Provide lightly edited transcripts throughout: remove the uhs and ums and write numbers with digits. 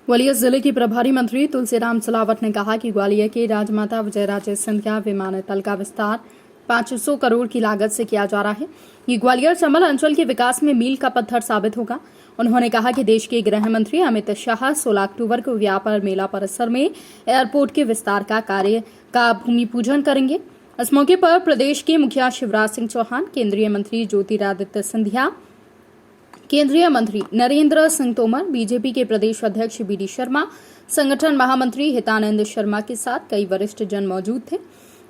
ग्वालियर जिले की प्रभारी मंत्री तुलसीराम सिलावट ने कहा कि ग्वालियर के राजमाता विजयराजे सिंधिया विमानतल का विस्तार 500 करोड़ की लागत से किया जा रहा है। ये ग्वालियर चंबल अंचल के विकास में मील का पत्थर साबित होगा। उन्होंने कहा कि देश के गृह मंत्री अमित शाह 16 अक्टूबर को व्यापार मेला परिसर में एयरपोर्ट के विस्तार का कार्य का भूमि पूजन करेंगे। इस मौके पर प्रदेश के मुखिया शिवराज सिंह चौहान, केंद्रीय मंत्री ज्योतिरादित्य सिंधिया, केंद्रीय मंत्री नरेंद्र सिंह तोमर, बीजेपी के प्रदेश अध्यक्ष बीडी शर्मा, संगठन महामंत्री हितानंद शर्मा के साथ कई वरिष्ठ जन मौजूद थे।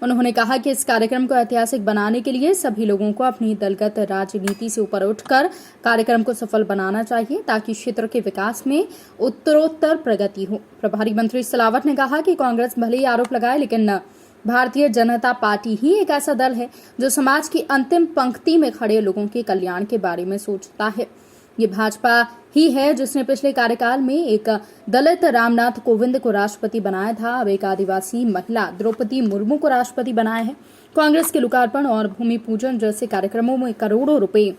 उन्होंने कहा कि इस कार्यक्रम को ऐतिहासिक बनाने के लिए सभी लोगों को अपनी दलगत राजनीति से ऊपर उठकर कार्यक्रम को सफल बनाना चाहिए ताकि क्षेत्र के विकास में उत्तरोत्तर प्रगति हो। प्रभारी मंत्री सिलावट ने कहा कि कांग्रेस भले ही आरोप लगाए, लेकिन भारतीय जनता पार्टी ही एक ऐसा दल है जो समाज की अंतिम पंक्ति में खड़े लोगों के कल्याण के बारे में सोचता है। ये भाजपा ही है जिसने पिछले कार्यकाल में एक दलित रामनाथ कोविंद को राष्ट्रपति बनाया था, अब एक आदिवासी महिला द्रौपदी मुर्मू को राष्ट्रपति बनाया है। कांग्रेस के लोकार्पण और भूमि पूजन जैसे कार्यक्रमों में करोड़ों रुपए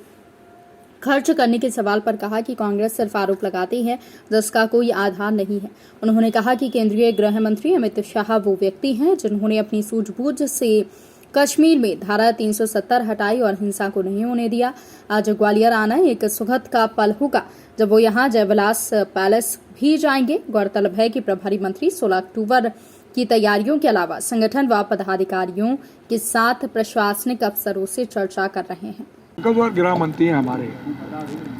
खर्च करने के सवाल पर कहा कि कांग्रेस सिर्फ आरोप लगाती है जिसका कोई आधार नहीं है। उन्होंने कहा कि केंद्रीय गृह मंत्री अमित शाह वो व्यक्ति हैं जिन्होंने अपनी सूझबूझ से कश्मीर में धारा 370 हटाई और हिंसा को नहीं होने दिया। आज ग्वालियर आना एक सुखद का पल होगा जब वो यहाँ जयविलास पैलेस भी जाएंगे। गौरतलब है कि प्रभारी मंत्री 16 अक्टूबर की तैयारियों के अलावा संगठन व पदाधिकारियों के साथ प्रशासनिक अफसरों से चर्चा कर रहे हैं। गृह मंत्री हैं हमारे,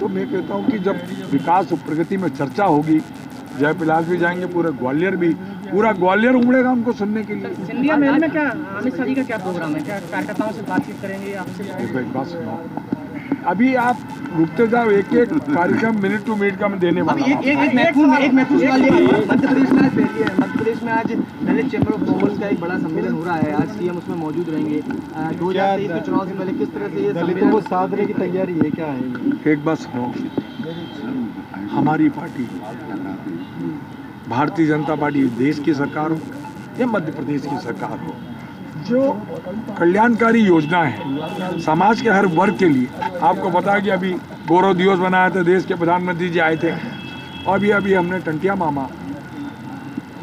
तो मैं कहता हूँ कि जब विकास और प्रगति में चर्चा होगी, जयविलास भी जाएंगे, पूरा ग्वालियर उमड़ेगा उनको सुनने के लिए। सिंधिया महल में क्या अमित शाह जी का क्या प्रोग्राम है? क्या कार्यकर्ताओं से बातचीत करेंगे आपसे? देखो एक बात सुनो, अभी आप रुकते जाओ, एक एक कार्यक्रम मिनट टू मिनट का मैं देने वाला हूं। एक महत्वपूर्ण सवाल ये है, मध्य प्रदेश में आज पहले चैम्बर ऑफ कॉमर्स का एक बड़ा सम्मेलन हो रहा है, आज सीएम उसमें मौजूद रहेंगे। 2023 के चुनाव से पहले किस तरह से ये दलितों को साथ देने की तैयारी है, क्या है? एक बात सुनो, हमारी पार्टी भारतीय जनता पार्टी देश की सरकार हो या मध्य प्रदेश की सरकार हो, जो कल्याणकारी योजना है समाज के हर वर्ग के लिए। आपको पता है कि अभी गौरव दिवस बनाया था, देश के प्रधानमंत्री जी आए थे, और अभी हमने टंटिया मामा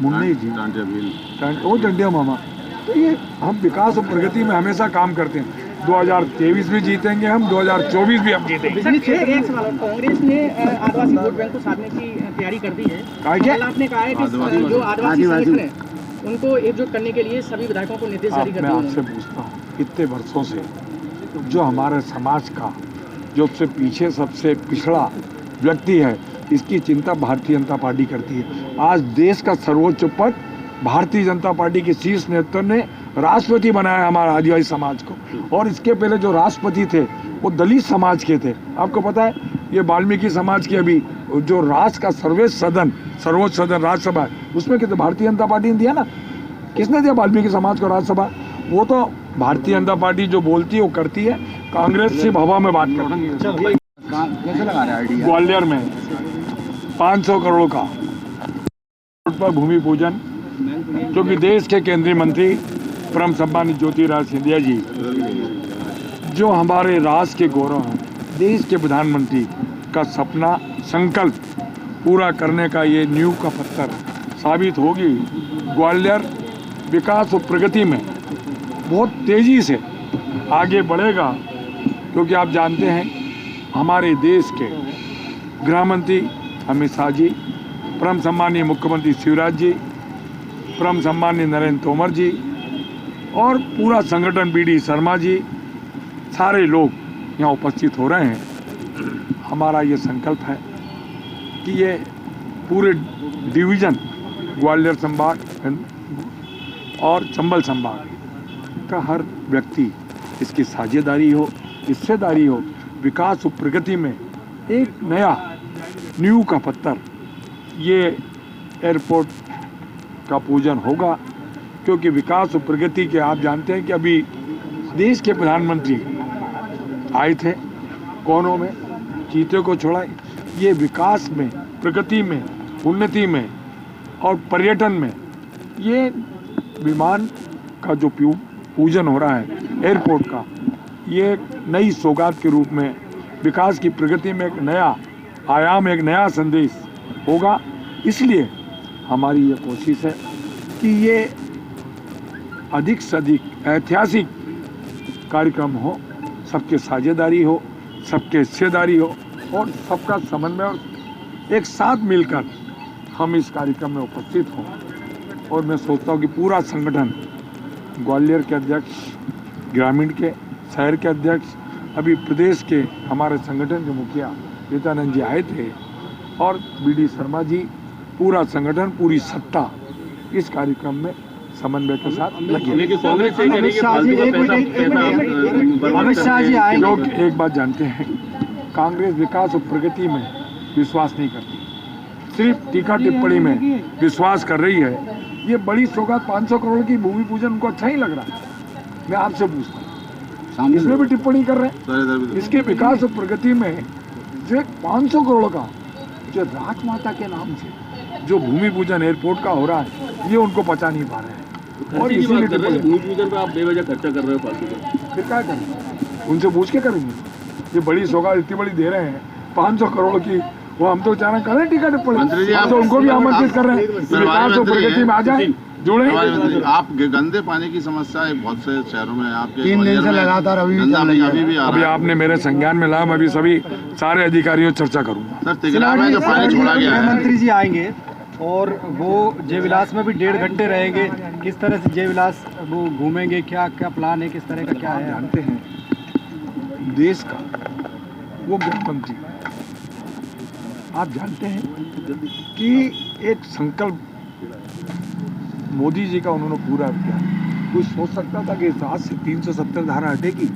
मुन्नी जी, वो टंटिया मामा, तो ये हम विकास और प्रगति में हमेशा काम करते हैं। 2023 भी जीतेंगे हम, 2024 भी हम जीतेंगे। एक सवाल, कांग्रेस ने आदिवासी वोट बैंक को साधने की तैयारी कर दी है। आपने कहा है कि जो आदिवासी संगठन है उनको एकजुट करने के लिए सभी विधायकों को निर्देश जारी कर दिए। मैं आपसे पूछता हूँ, इतने वर्षों से जो हमारे समाज का जो सबसे पीछे सबसे पिछड़ा व्यक्ति है, इसकी चिंता भारतीय जनता पार्टी करती है। आज देश का सर्वोच्च पद भारतीय जनता पार्टी के शीर्ष नेतृत्व ने राष्ट्रपति बनाया हमारा आदिवासी समाज को, और इसके पहले जो राष्ट्रपति थे वो दलित समाज के थे। आपको पता है ये वाल्मीकि समाज की अभी जो राष्ट्र का सर्वोच्च सदन राज्यसभा है, उसमें कितने भारतीय जनता पार्टी ने दिया ना। किसने दिया वाल्मीकि समाज को राज्यसभा? वो तो भारतीय जनता पार्टी जो बोलती है वो करती है, कांग्रेस सिर्फ हवा में बात करती है। कैसे लगा रहे हैं? ग्वालियर में 500 करोड़ का पर भूमि पूजन, क्योंकि देश के केंद्रीय मंत्री परम सम्मानित ज्योतिरादित्य सिंधिया जी, जो हमारे राष्ट्र के गौरव हैं, देश के प्रधानमंत्री का सपना संकल्प पूरा करने का ये नींव का पत्थर साबित होगी। ग्वालियर विकास और प्रगति में बहुत तेजी से आगे बढ़ेगा, क्योंकि आप जानते हैं हमारे देश के गृह मंत्री अमित शाह जी, परम सम्मानीय मुख्यमंत्री शिवराज जी, परम सम्मानीय नरेंद्र तोमर जी और पूरा संगठन बीडी शर्मा जी, सारे लोग यहाँ उपस्थित हो रहे हैं। हमारा ये संकल्प है कि ये पूरे डिवीज़न ग्वालियर संभाग और चंबल संभाग का हर व्यक्ति इसकी साझेदारी हो, हिस्सेदारी हो। विकास और प्रगति में एक नया नींव का पत्थर ये एयरपोर्ट का पूजन होगा, क्योंकि विकास और प्रगति के आप जानते हैं कि अभी देश के प्रधानमंत्री आए थे, कोनों में चीते को छोड़ा। ये विकास में, प्रगति में, उन्नति में और पर्यटन में ये विमान का जो पूजन हो रहा है एयरपोर्ट का, ये एक नई सौगात के रूप में विकास की प्रगति में एक नया आयाम, एक नया संदेश होगा। इसलिए हमारी ये कोशिश है कि ये अधिक से अधिक ऐतिहासिक कार्यक्रम हो, सबके साझेदारी हो, सबके हिस्सेदारी हो और सबका समन्वय और एक साथ मिलकर हम इस कार्यक्रम में उपस्थित हों। और मैं सोचता हूँ कि पूरा संगठन, ग्वालियर के अध्यक्ष, ग्रामीण के, शहर के अध्यक्ष, अभी प्रदेश के हमारे संगठन के मुखिया नित्यानंद जी आए थे और बीडी शर्मा जी, पूरा संगठन, पूरी सत्ता इस कार्यक्रम में समन्वय के साथ लगे। अमित शाह जी आए। लोग एक बात जानते हैं, कांग्रेस विकास और प्रगति में विश्वास नहीं करती, सिर्फ टीका टिप्पणी में विश्वास कर रही है। ये बड़ी सौगात 500 करोड़ की भूमि पूजन उनको अच्छा ही लग रहा है। मैं आपसे पूछता हूँ, इसमें भी टिप्पणी कर रहे हैं। इसके विकास और प्रगति में जो 500 करोड़ का जो राजमाता के नाम से जो भूमि पूजन एयरपोर्ट का हो रहा है, ये उनको पचा नहीं पा रहे हैं। और इसीलिए भूमि पूजन पे आप बेवजह खर्चा कर रहे हो फालतू का। फिर क्या करेंगे? उनसे पूछ के करेंगे। ये बड़ी सौगात इतनी बड़ी दे रहे हैं 500 करोड़ की, वो हम तो चाह करें टीका टिप्पणी, हम तो उनको भी आमंत्रित कर रहे हैं विकास और प्रगति में आ जाए, जुड़े। आप गंदे पानी की समस्या बहुत से शहरों में आपके 3 दिन से लगातार अभी भी अभी आपने मेरे संज्ञान में लाया, मैं अभी सभी सारे अधिकारियों से चर्चा करूंगा। सर तिगरा में जो पानी छोड़ा गया है, मंत्री जी आएंगे और वो जय विलास में भी 1.5 घंटे रहेंगे। किस तरह से जय विलास वो घूमेंगे, क्या क्या प्लान है, किस तरह का क्या है? जानते हैं देश का वो गृह मंत्री, आप जानते हैं कि एक संकल्प मोदी जी का उन्होंने पूरा किया। कोई सोच सकता था कि आज से 370 धारा हटेगी?